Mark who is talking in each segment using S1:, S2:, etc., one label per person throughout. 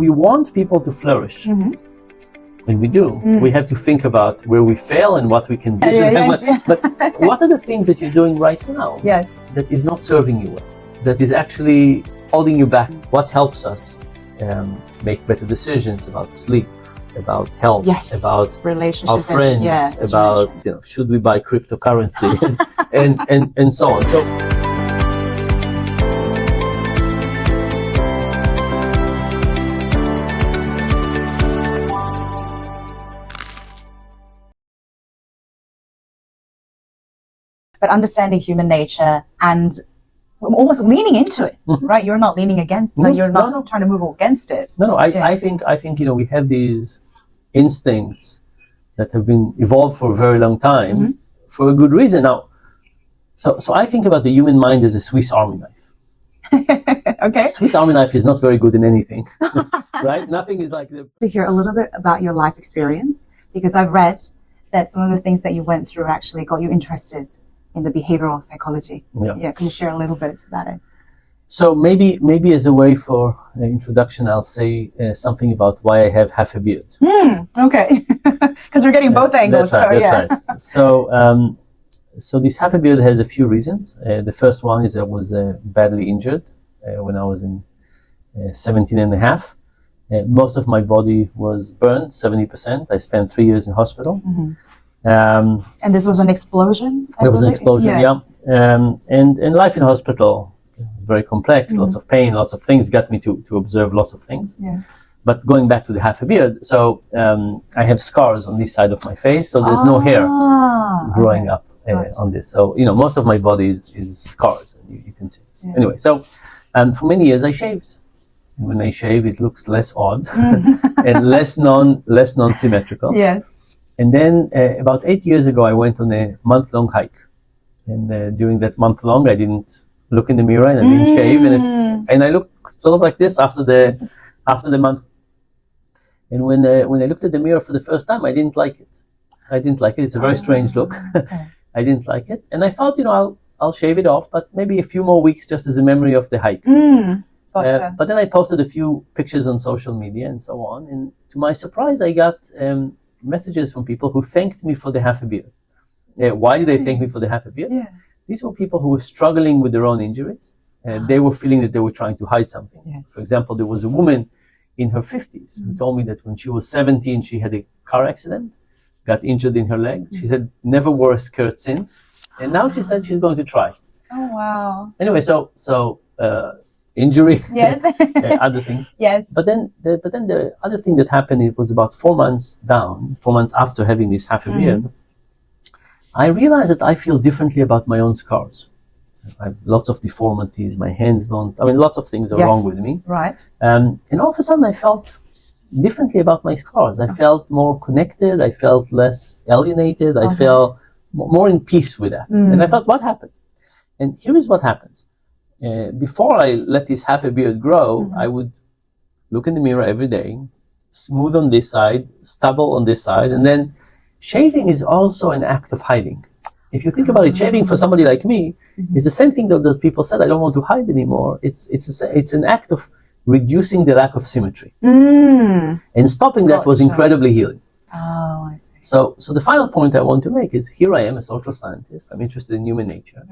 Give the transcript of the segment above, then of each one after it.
S1: We want people to flourish. And we do. We have to think about where we fail and what we can do. But what are the things that you're doing right now that is not serving you well, that is actually holding you back? What helps us make better decisions about sleep, about health, about
S2: relationships,
S1: our friends, about should we buy cryptocurrency, and so on. So.
S2: But understanding human nature and almost leaning into it, right? You're not leaning against, you're not trying to move against it.
S1: I think we have these instincts that have been evolved for a very long time for a good reason. Now, so I think about the human mind as a Swiss Army knife.
S2: Okay.
S1: Swiss Army knife is not very good in anything, right? Nothing is like the.
S2: To hear a little bit about your life experience, because I've read that some of the things that you went through actually got you interested in the behavioral psychology. Can you share a little bit about it?
S1: So maybe as a way for introduction, I'll say something about why I have half a beard.
S2: Okay, because we're getting both angles.
S1: That's right. So this half a beard has a few reasons. The first one is I was badly injured when I was in 17 and a half. Most of my body was burned, 70%. I spent 3 years in hospital.
S2: And this was an explosion?
S1: There was an explosion, and life in hospital was very complex, lots of pain, lots of things got me to observe lots of things. But going back to the half a beard, so I have scars on this side of my face, so there's no hair growing up on this. So, most of my body is scars, and you can see this. Anyway, so for many years I shaved. And when I shave, it looks less odd and less non-symmetrical.
S2: Yes.
S1: And then about 8 years ago, I went on a month-long hike. And during that month-long, I didn't look in the mirror and I didn't shave. And I looked sort of like this after the month. And when I looked at the mirror for the first time, I didn't like it. It's a very strange look. I didn't like it. And I thought, I'll shave it off, but maybe a few more weeks just as a memory of the hike.
S2: Gotcha.
S1: But then I posted a few pictures on social media and so on. And to my surprise, I got messages from people who thanked me for the half a beard. Why did they thank me for the half a beard? These were people who were struggling with their own injuries. They were feeling that they were trying to hide something. For example, there was a woman in her 50s who told me that when she was 17, she had a car accident, got injured in her leg. She said never wore a skirt since. And now she said she's going to try.
S2: Oh, wow.
S1: Anyway, so injury, other things. But then the other thing that happened, it was about 4 months after having this half a beard, I realized that I feel differently about my own scars. So I have lots of deformities, my hands lots of things are wrong with me.
S2: Right.
S1: And all of a sudden I felt differently about my scars. I felt more connected, I felt less alienated, I felt more in peace with that. And I thought, what happened? And here is what happens. Before I let this half a beard grow, I would look in the mirror every day, smooth on this side, stubble on this side, and then shaving is also an act of hiding. If you think about it, shaving for somebody like me is the same thing that those people said, I don't want to hide anymore. It's an act of reducing the lack of symmetry. And stopping that was incredibly healing.
S2: Oh, I see.
S1: So the final point I want to make is, here I am, a social scientist. I'm interested in human nature.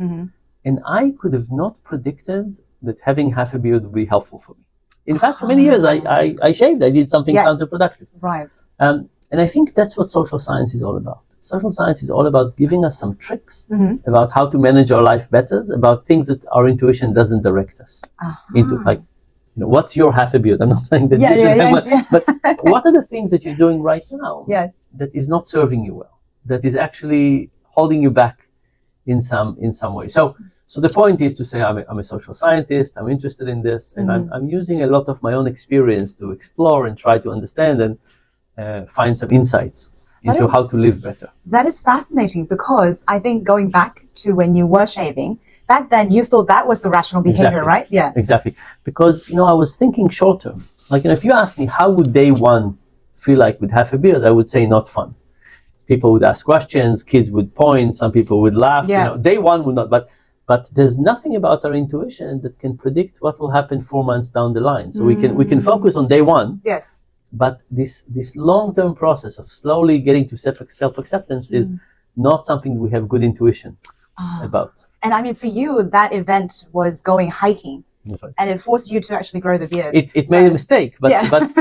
S1: And I could have not predicted that having half a beard would be helpful for me. In fact, for many years, I shaved. I did something counterproductive.
S2: Right.
S1: And I think that's what social science is all about. Social science is all about giving us some tricks about how to manage our life better, about things that our intuition doesn't direct us into. Like, what's your half a beard? I'm not saying that you should have one, but what are the things that you're doing right now that is not serving you well, that is actually holding you back in some way? So the point is to say, I'm a social scientist, I'm interested in this, and I'm using a lot of my own experience to explore and try to understand and find some insights into how to live better.
S2: That is fascinating, because I think going back to when you were shaving, back then you thought that was the rational behavior, right? Yeah.
S1: Exactly. Because, I was thinking short term. Like, if you ask me, how would day one feel like with half a beard, I would say not fun. People would ask questions, kids would point, some people would laugh. Day one would not. But But there's nothing about our intuition that can predict what will happen 4 months down the line. So we can focus on day one.
S2: Yes.
S1: But this long-term process of slowly getting to self-acceptance is not something we have good intuition about.
S2: And I mean, for you, that event was going hiking.
S1: Right.
S2: And it forced you to actually grow the beard.
S1: It made a mistake, but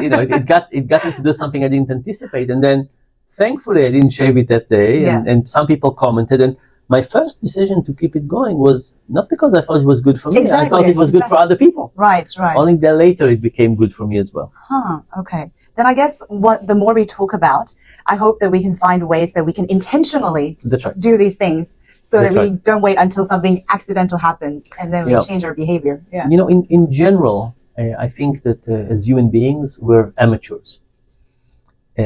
S1: you know, it got me to do something I didn't anticipate. And then thankfully I didn't shave it that day, and some people commented, and my first decision to keep it going was not because I thought it was good for me. I thought it was good for other people.
S2: Right.
S1: Only then later it became good for me as well.
S2: Okay. Then I guess the more we talk about, I hope that we can find ways that we can intentionally do these things so that we don't wait until something accidental happens and then we change our behavior. Yeah.
S1: You know, in general, I think that as human beings, we're amateurs.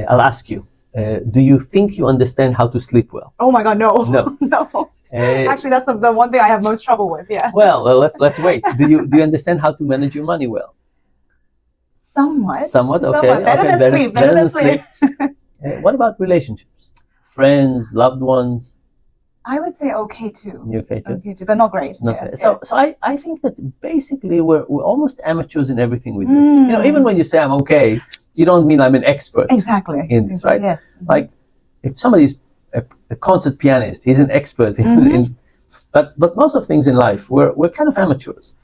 S1: I'll ask you, do you think you understand how to sleep well?
S2: Oh my God, no.
S1: No.
S2: Actually, that's the one thing I have most trouble with. Yeah.
S1: Well, let's wait. Do you understand how to manage your money well?
S2: Somewhat.
S1: Okay.
S2: Better than sleep.
S1: What about relationships? Friends, loved ones?
S2: I would say okay too.
S1: Okay too,
S2: but not great.
S1: So I think that basically we're almost amateurs in everything we do. You know, even when you say I'm okay, you don't mean I'm an expert.
S2: Exactly.
S1: In this, right?
S2: Yes.
S1: Like if somebody's a concert pianist, he's an expert in but most of things in life we're kind of amateurs.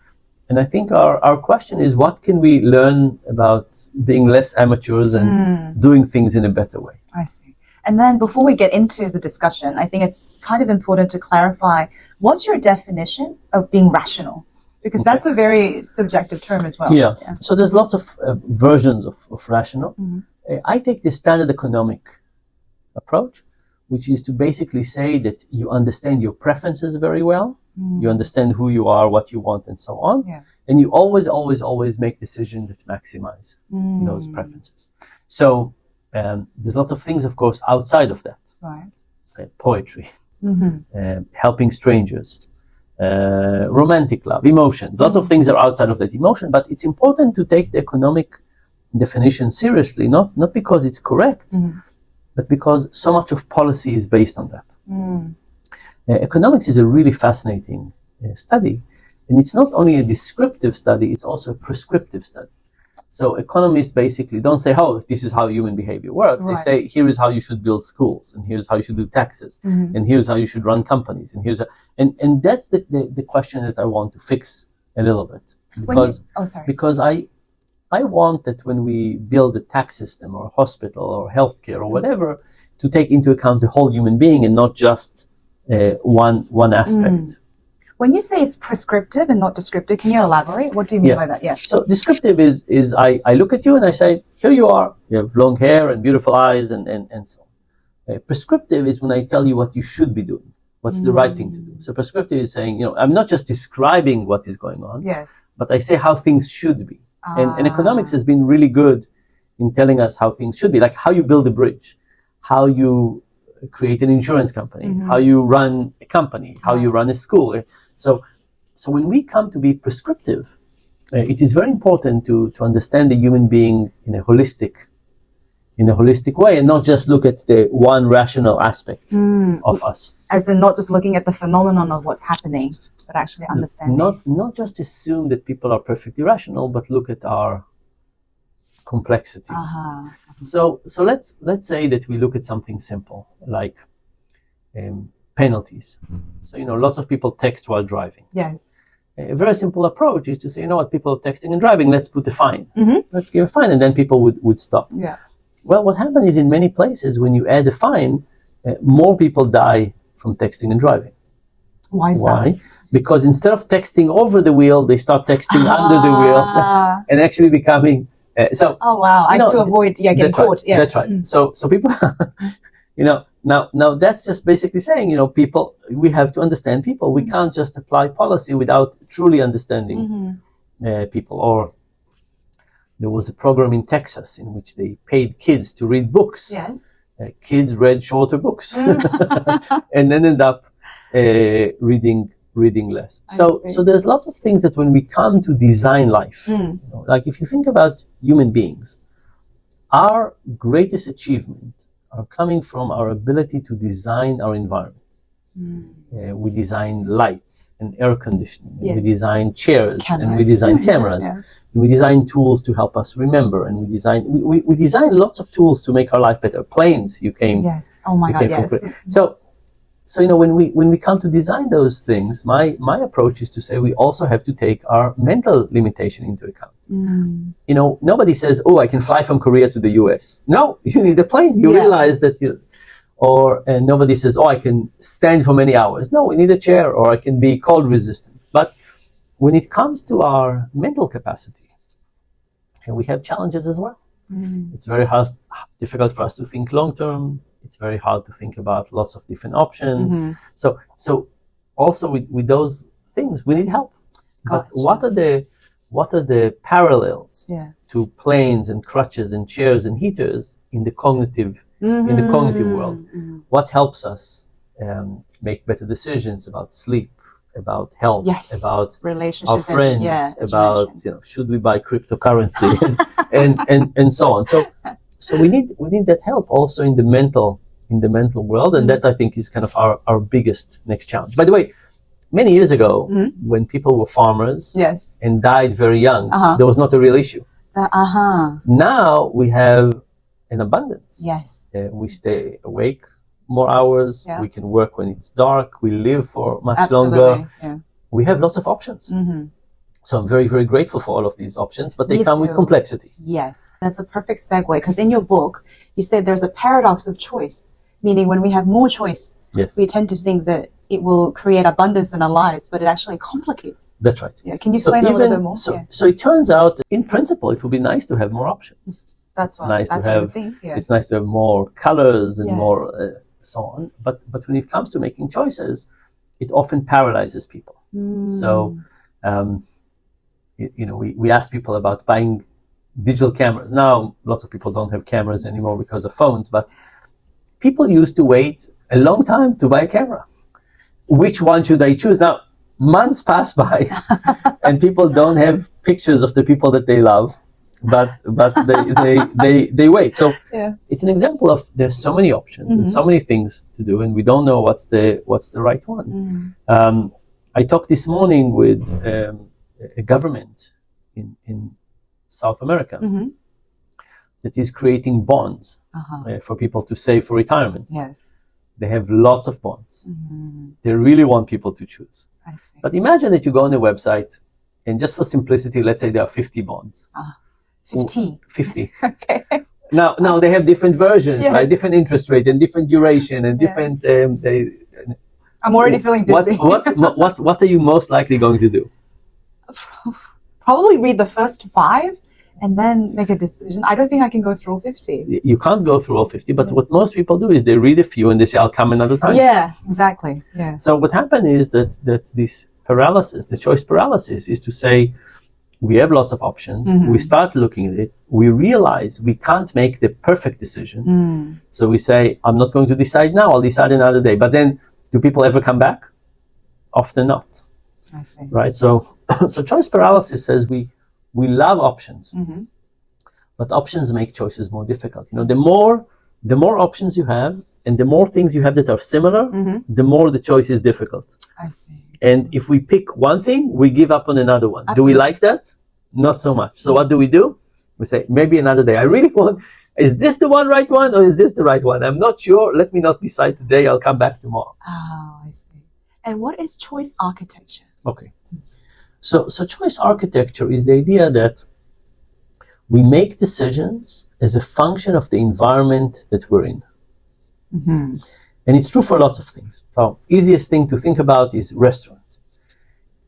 S1: And I think our question is, what can we learn about being less amateurs and doing things in a better way?
S2: I see. And then before we get into the discussion, I think it's kind of important to clarify, what's your definition of being rational? Because that's a very subjective term as well.
S1: Yeah. So there's lots of versions of rational. I take the standard economic approach, which is to basically say that you understand your preferences very well. You understand who you are, what you want, and so on. Yeah. And you always make decisions that maximize those preferences. So there's lots of things, of course, outside of that.
S2: Right.
S1: Poetry, helping strangers, romantic love, emotions. Lots of things are outside of that emotion, but it's important to take the economic definition seriously, not because it's correct, but because so much of policy is based on that. Economics is a really fascinating study, and it's not only a descriptive study, it's also a prescriptive study. So economists basically don't say, oh, this is how human behavior works. Right. They say, here is how you should build schools, and here's how you should do taxes, and here's how you should run companies, and and that's the question that I want to fix a little bit. Because I want that when we build a tax system or a hospital or healthcare or whatever, to take into account the whole human being and not just one aspect.
S2: When you say it's prescriptive and not descriptive, can you elaborate? What do you mean by that? Yes.
S1: So descriptive is I look at you and I say, here you are. You have long hair and beautiful eyes and so on. Prescriptive is when I tell you what you should be doing, what's the right thing to do. So prescriptive is saying, I'm not just describing what is going on, but I say how things should be. And economics has been really good in telling us how things should be, like how you build a bridge, how you create an insurance company, how you run a company, how you run a school. So when we come to be prescriptive, it is very important to understand the human being in a holistic way, and not just look at the one rational aspect of us.
S2: As in not just looking at the phenomenon of what's happening, but actually understanding.
S1: Not just assume that people are perfectly rational, but look at our complexity. So let's say that we look at something simple like penalties. So lots of people text while driving.
S2: Yes.
S1: A very simple approach is to say, what, people are texting and driving, let's put a fine. Let's give a fine, and then people would stop.
S2: Yeah.
S1: Well, what happens is in many places when you add a fine, more people die from texting and driving.
S2: Why is that?
S1: Because instead of texting over the wheel, they start texting under the wheel and actually becoming
S2: oh wow! I have to avoid getting caught. Yeah,
S1: that's right. So people, now that's just basically saying, people, we have to understand people. We can't just apply policy without truly understanding people. Or there was a program in Texas in which they paid kids to read books.
S2: Yes.
S1: Kids read shorter books and then ended up reading less. So there's lots of things that when we come to design life, like if you think about human beings, our greatest achievement are coming from our ability to design our environment. We design lights and air conditioning.
S2: Yes.
S1: And we design chairs
S2: Cameras.
S1: and we design cameras.
S2: Yes.
S1: And we design tools to help us remember. And we design lots of tools to make our life better. Planes, you came.
S2: Yes. Oh my God, yes.
S1: So when we come to design those things, my approach is to say we also have to take our mental limitation into account. Nobody says, "Oh, I can fly from Korea to the US." No, you need a plane. You realize that and nobody says, "Oh, I can stand for many hours." No, we need a chair, or I can be cold resistant. But when it comes to our mental capacity, and we have challenges as well. It's very difficult for us to think long term. It's very hard to think about lots of different options. So also with those things, we need help. But what are the parallels to planes and crutches and chairs and heaters in the cognitive world? What helps us make better decisions about sleep, about health, about
S2: relationships,
S1: our friends, about should we buy cryptocurrency and so on. So we need that help also in the mental world, and that I think is kind of our biggest next challenge. By the way, many years ago, when people were farmers and died very young, there was not a real issue. Now we have an abundance.
S2: Yes.
S1: We stay awake more hours.
S2: Yeah.
S1: We can work when it's dark. We live for much
S2: Absolutely.
S1: longer.
S2: Yeah.
S1: We have lots of options. So I'm very, very grateful for all of these options, but they
S2: Me
S1: come with
S2: too.
S1: complexity.
S2: Yes, that's a perfect segue, because in your book, you said there's a paradox of choice, meaning when we have more choice,
S1: Yes,
S2: we tend to think that it will create abundance in our lives, but it actually complicates.
S1: that's right.
S2: Yeah. Can you explain a little bit more?
S1: So it turns out, that in principle, it would be nice to have more options.
S2: That's
S1: nice to
S2: what
S1: have.
S2: I think. Yeah.
S1: It's nice to have more colors and
S2: Yeah.
S1: more so on. But when it comes to making choices, it often paralyzes people. So, we ask people about buying digital cameras. Now, lots of people don't have cameras anymore because of phones, but people used to wait a long time to buy a camera. Which one should I choose? Now, months pass by and people don't have pictures of the people that they love, but they wait. So it's an example of there's so many options and so many things to do, and we don't know what's the right one. I talked this morning with a government in South America that is creating bonds for people to save for retirement.
S2: Yes.
S1: They have lots of bonds. They really want people to choose.
S2: I see.
S1: But imagine that you go on a website, and just for simplicity, let's say there are 50 bonds.
S2: 50.
S1: 50.
S2: Okay.
S1: Now they have different versions, right? Different interest rate and different duration and different.
S2: I'm already feeling dizzy.
S1: What are you most likely going to do?
S2: Probably read the first 5 and then make a decision. I don't think I can go through all 50.
S1: You can't go through all 50, but what most people do is they read a few and they say, I'll come another time.
S2: Yeah, exactly. Yeah.
S1: So what happened is that this paralysis, the choice paralysis, is to say, we have lots of options. We start looking at it. We realize we can't make the perfect decision. So we say, I'm not going to decide now. I'll decide another day. But then, do people ever come back? Often not.
S2: I see.
S1: Right? So choice paralysis says we love options, but options make choices more difficult. The more options you have, and the more things you have that are similar, the more the choice is difficult.
S2: I see.
S1: And if we pick one thing, we give up on another one.
S2: Absolutely.
S1: Do we like that? Not so much. So what do? We say, maybe another day. I really want, is this the right one or is this the right one? I'm not sure. Let me not decide today. I'll come back tomorrow.
S2: Oh, I see. And what is choice architecture?
S1: Okay. So choice architecture is the idea that we make decisions as a function of the environment that we're in. And it's true for lots of things. So easiest thing to think about is restaurant.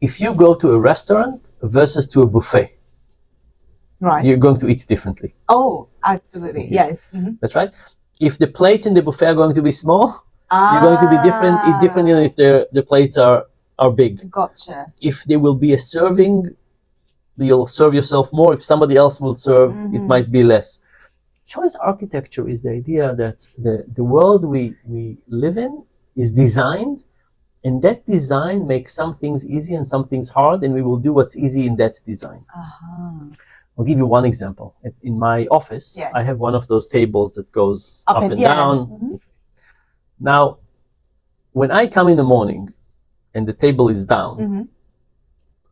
S1: If you go to a restaurant versus to a buffet,
S2: right,
S1: you're going to eat differently.
S2: Oh, absolutely. Yes.
S1: That's right. If the plates in the buffet are going to be small, you're going to be eat differently than if the plates are big.
S2: Gotcha.
S1: If there will be a serving, you'll serve yourself more. If somebody else will serve, it might be less. Choice architecture is the idea that the world we live in is designed, and that design makes some things easy and some things hard, and we will do what's easy in that design. I'll give you one example. In my office, I have one of those tables that goes up and down. Now, when I come in the morning and the table is down,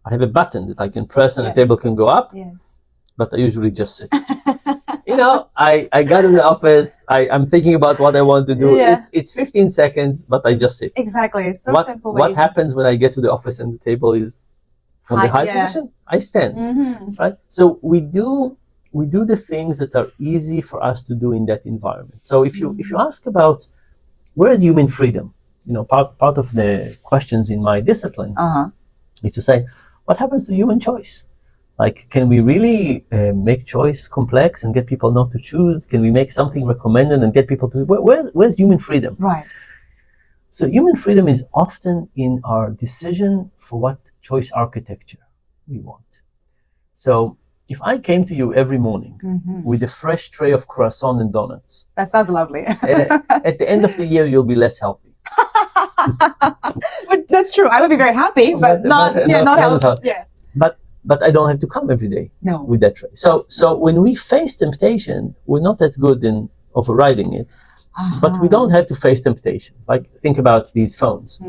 S1: I have a button that I can press and the table can go up, but I usually just sit. I got in the office, I'm thinking about what I want to do. It's 15 seconds, but I just sit.
S2: Exactly. It's so simple.
S1: What happens when I get to the office and the table is on the high position? I stand, right? So we do the things that are easy for us to do in that environment. So if you ask about where is human freedom, part of the questions in my discipline is to say, what happens to human choice? Like, can we really make choice complex and get people not to choose? Can we make something recommended and get people to... Where's human freedom?
S2: Right.
S1: So human freedom is often in our decision for what choice architecture we want. So if I came to you every morning with a fresh tray of croissant and donuts...
S2: That sounds lovely.
S1: At the end of the year, you'll be less healthy.
S2: But that's true. I would be very happy, but not healthy. Yeah.
S1: But I don't have to come every day with that tray. So when we face temptation, we're not that good in overriding it, but we don't have to face temptation. Like, think about these phones.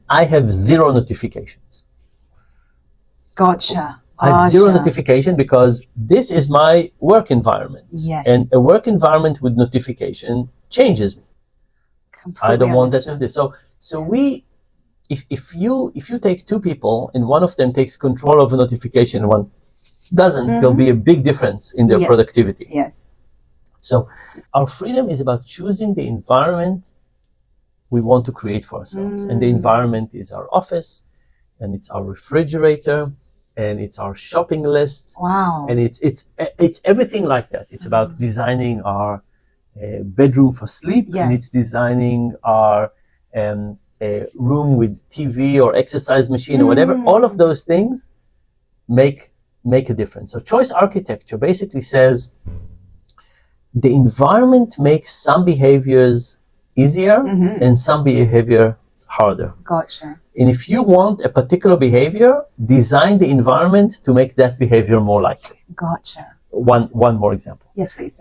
S1: I have 0 notifications.
S2: Gotcha.
S1: I have 0 notification because this is my work environment.
S2: Yes.
S1: And a work environment with notification changes me.
S2: Completely
S1: I don't want that
S2: understood.
S1: to do this. So we... If you take 2 people and one of them takes control of a notification and one doesn't, there'll be a big difference in their productivity.
S2: Yes.
S1: So our freedom is about choosing the environment we want to create for ourselves. And the environment is our office, and it's our refrigerator, and it's our shopping list.
S2: Wow.
S1: And it's everything like that. It's about designing our bedroom for sleep, and it's designing our a room with TV or exercise machine or whatever. All of those things make a difference. So choice architecture basically says the environment makes some behaviors easier and some behavior harder.
S2: Gotcha.
S1: And if you want a particular behavior, design the environment to make that behavior more likely.
S2: Gotcha.
S1: One more example.
S2: Yes, please.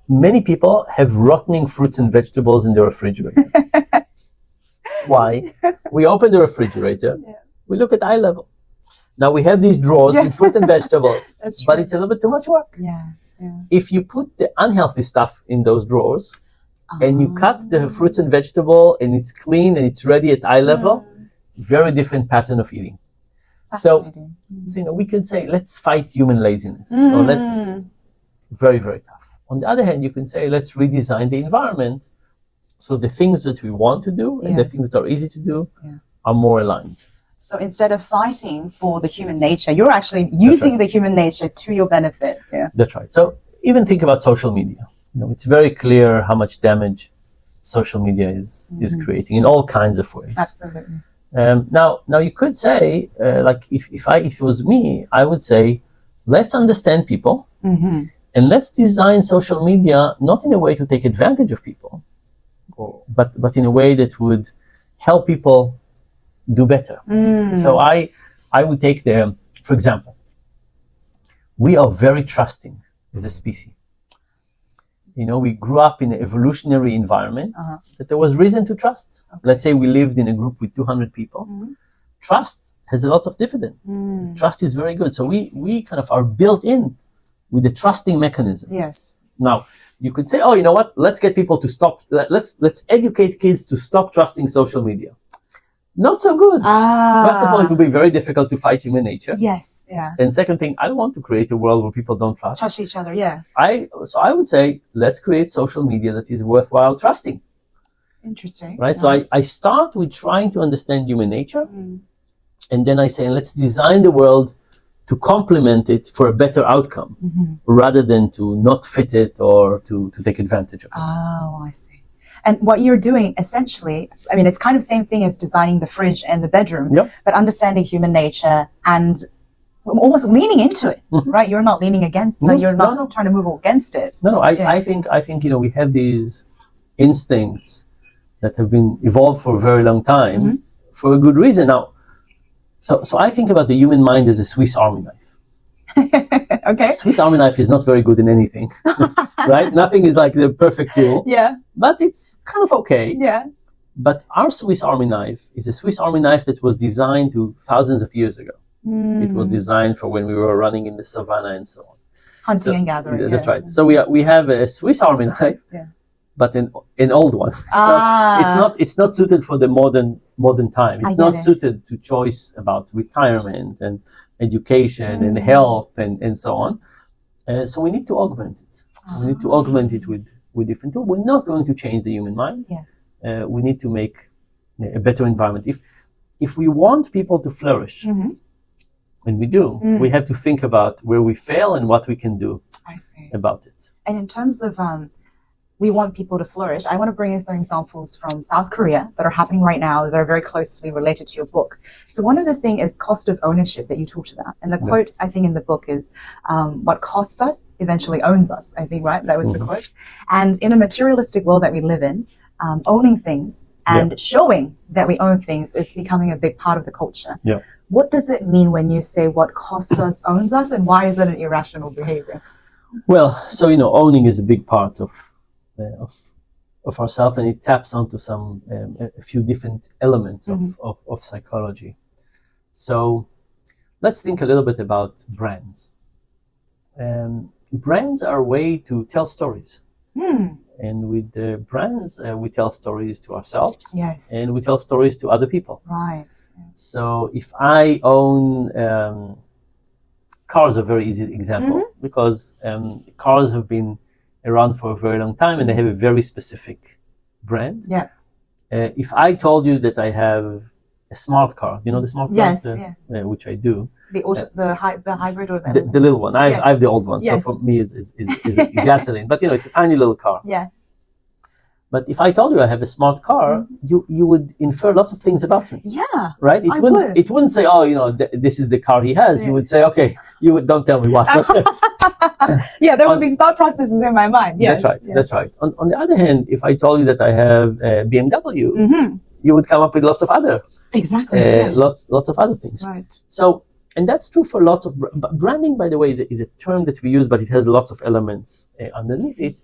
S1: Many people have rotting fruits and vegetables in their refrigerator. Why? We open the refrigerator, we look at eye level. Now we have these drawers with fruit and vegetables, but it's a little bit too much work.
S2: Yeah.
S1: If you put the unhealthy stuff in those drawers and you cut the fruits and vegetable and it's clean and it's ready at eye level, very different pattern of eating. So we can say, let's fight human laziness. Or very, very tough. On the other hand, you can say, let's redesign the environment so the things that we want to do and the things that are easy to do are more aligned.
S2: So instead of fighting for the human nature, you're actually using the human nature to your benefit. Yeah.
S1: That's right. So even think about social media. It's very clear how much damage social media is creating in all kinds of ways.
S2: Absolutely.
S1: Now you could say, if it was me, I would say, let's understand people and let's design social media not in a way to take advantage of people, but in a way that would help people do better. So I would take for example, we are very trusting as a species. We grew up in an evolutionary environment that there was reason to trust. Let's say we lived in a group with 200 people. Trust has a lot of dividends. Trust is very good. So we kind of are built in with a trusting mechanism.
S2: Yes.
S1: Now, you could say, oh, you know what? Let's get people to stop. Let's educate kids to stop trusting social media. Not so good. First of all, it will be very difficult to fight human nature.
S2: Yes, yeah.
S1: And second thing, I don't want to create a world where people don't trust
S2: each other, yeah.
S1: So I would say, let's create social media that is worthwhile trusting.
S2: Interesting.
S1: Right? So I start with trying to understand human nature. And then I say, let's design the world to complement it for a better outcome, rather than to not fit it or to take advantage of it.
S2: Oh, I see. And what you're doing, essentially, I mean, it's kind of the same thing as designing the fridge and the bedroom, but understanding human nature and almost leaning into it, right? You're not leaning against, you're not trying to move against it.
S1: I think, we have these instincts that have been evolved for a very long time for a good reason. Now, so I think about the human mind as a Swiss Army knife.
S2: Okay.
S1: Swiss Army knife is not very good in anything, right? Nothing is like the perfect tool.
S2: Yeah.
S1: But it's kind of okay.
S2: Yeah.
S1: But our Swiss Army knife is a Swiss Army knife that was designed to thousands of years ago. It was designed for when we were running in the savannah and so on.
S2: Hunting and gathering.
S1: That's right. So we have a Swiss Army knife, but an old one. So it's not suited for the modern time. It's not suited to choice about retirement and education and health and so on. So we need to augment it. We need to augment it with different tools. We're not going to change the human mind.
S2: Yes.
S1: We need to make a better environment. If we want people to flourish, and we do, we have to think about where we fail and what we can do about it.
S2: And in terms of we want people to flourish, I want to bring in some examples from South Korea that are happening right now that are very closely related to your book. So one of the things is cost of ownership that you talked about. And the quote, I think, in the book is, what costs us eventually owns us, I think, right? That was the quote. And in a materialistic world that we live in, owning things and showing that we own things is becoming a big part of the culture.
S1: Yeah.
S2: What does it mean when you say what costs us owns us, and why is that an irrational behavior?
S1: Well, so, owning is a big part of ourselves, and it taps onto a few different elements of psychology. So let's think a little bit about brands. Brands are a way to tell stories. And with the brands, we tell stories to ourselves.
S2: Yes.
S1: And we tell stories to other people.
S2: Right.
S1: So if I own cars, are a very easy example, because cars have been around for a very long time and they have a very specific brand.
S2: Yeah.
S1: If I told you that I have a smart car, the smart car?
S2: Yes.
S1: Which I do.
S2: The hybrid or
S1: the little one. I have the old one.
S2: Yes.
S1: So for me, it's gasoline. But, it's a tiny little car.
S2: Yeah.
S1: But if I told you I have a smart car, you would infer lots of things about me.
S2: Yeah.
S1: Right? It wouldn't say, this is the car he has. You would say, okay, don't tell me what.
S2: There would be thought processes in my mind. Yes.
S1: That's right. Yeah. That's right. On the other hand, if I told you that I have a BMW, you would come up with lots of other.
S2: Exactly.
S1: Lots of other things.
S2: Right.
S1: So, and that's true for lots of branding, by the way, is a term that we use, but it has lots of elements underneath it.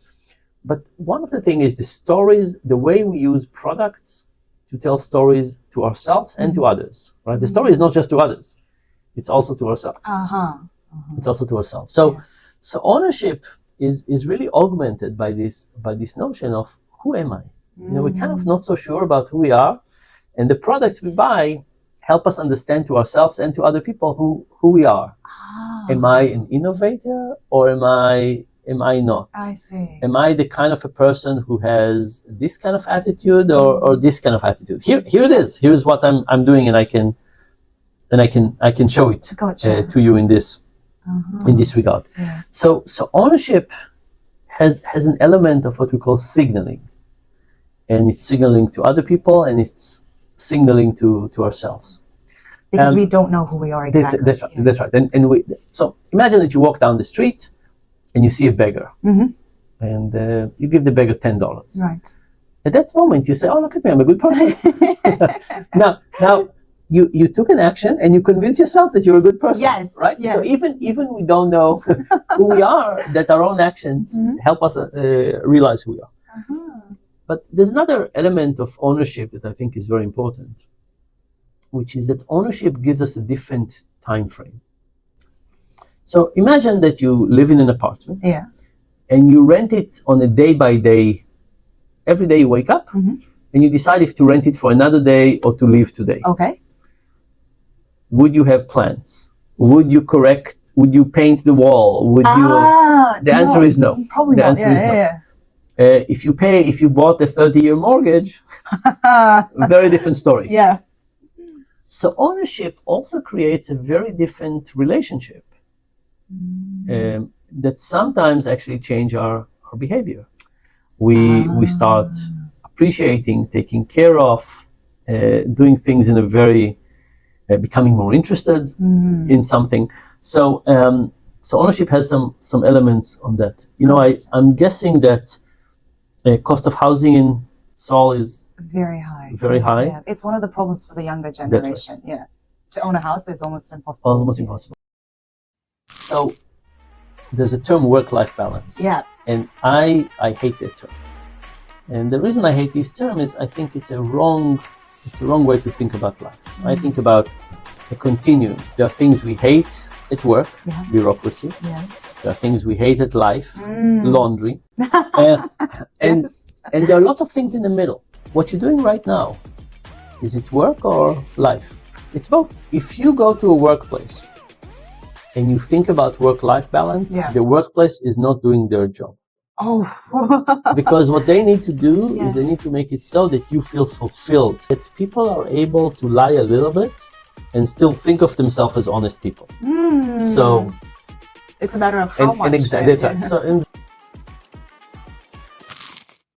S1: But one of the things is the stories, the way we use products to tell stories to ourselves and to others, right? The story is not just to others. It's also to ourselves. It's also to ourselves. So ownership is really augmented by this notion of who am I? We're kind of not so sure about who we are, and the products we buy help us understand to ourselves and to other people who we are. Am I an innovator or am I not?
S2: I see.
S1: Am I the kind of a person who has this kind of attitude or this kind of attitude? Here it is. Here's what I'm doing, and I can show it to you in this regard.
S2: Yeah.
S1: So ownership has an element of what we call signaling, and it's signaling to other people, and it's signaling to ourselves.
S2: Because we don't know who we are exactly.
S1: That's right. That's right. So imagine that you walk down the street and you see a beggar, and you give the beggar $10.
S2: Right.
S1: At that moment, you say, "Oh, look at me! I'm a good person." now, you took an action and you convince yourself that you're a good person.
S2: Yes.
S1: Right.
S2: Yes.
S1: So even we don't know who we are, that our own actions help us realize who we are. But there's another element of ownership that I think is very important, which is that ownership gives us a different time frame. So imagine that you live in an apartment and you rent it on a day-by-day. Every day you wake up and you decide if to rent it for another day or to leave today.
S2: Okay.
S1: Would you have plans? Would you paint the wall? The answer is no.
S2: Probably
S1: the
S2: not.
S1: answer is no. If you bought a 30-year mortgage, very different story.
S2: Yeah.
S1: So ownership also creates a very different relationship that sometimes actually change our behavior. We start appreciating, taking care of, doing things in a very, becoming more interested in something. So ownership has some elements on that. I'm guessing that cost of housing in Seoul is
S2: very high.
S1: Very high.
S2: Yeah. It's one of the problems for the younger generation.
S1: That's right.
S2: Yeah. To own a house is almost impossible.
S1: Almost impossible. So there's a term work-life balance.
S2: Yeah.
S1: And I hate that term. And the reason I hate this term is I think it's a wrong way to think about life. I think about a continuum. There are things we hate at work, bureaucracy. Yeah. There are things we hate at life, laundry. And there are lots of things in the middle. What you're doing right now, is it work or life? It's both. If you go to a workplace and you think about work-life balance, the workplace is not doing their job.
S2: Oh.
S1: Because what they need to do is they need to make it so that you feel fulfilled. That people are able to lie a little bit and still think of themselves as honest people. So
S2: it's a matter of how much.
S1: Exactly. So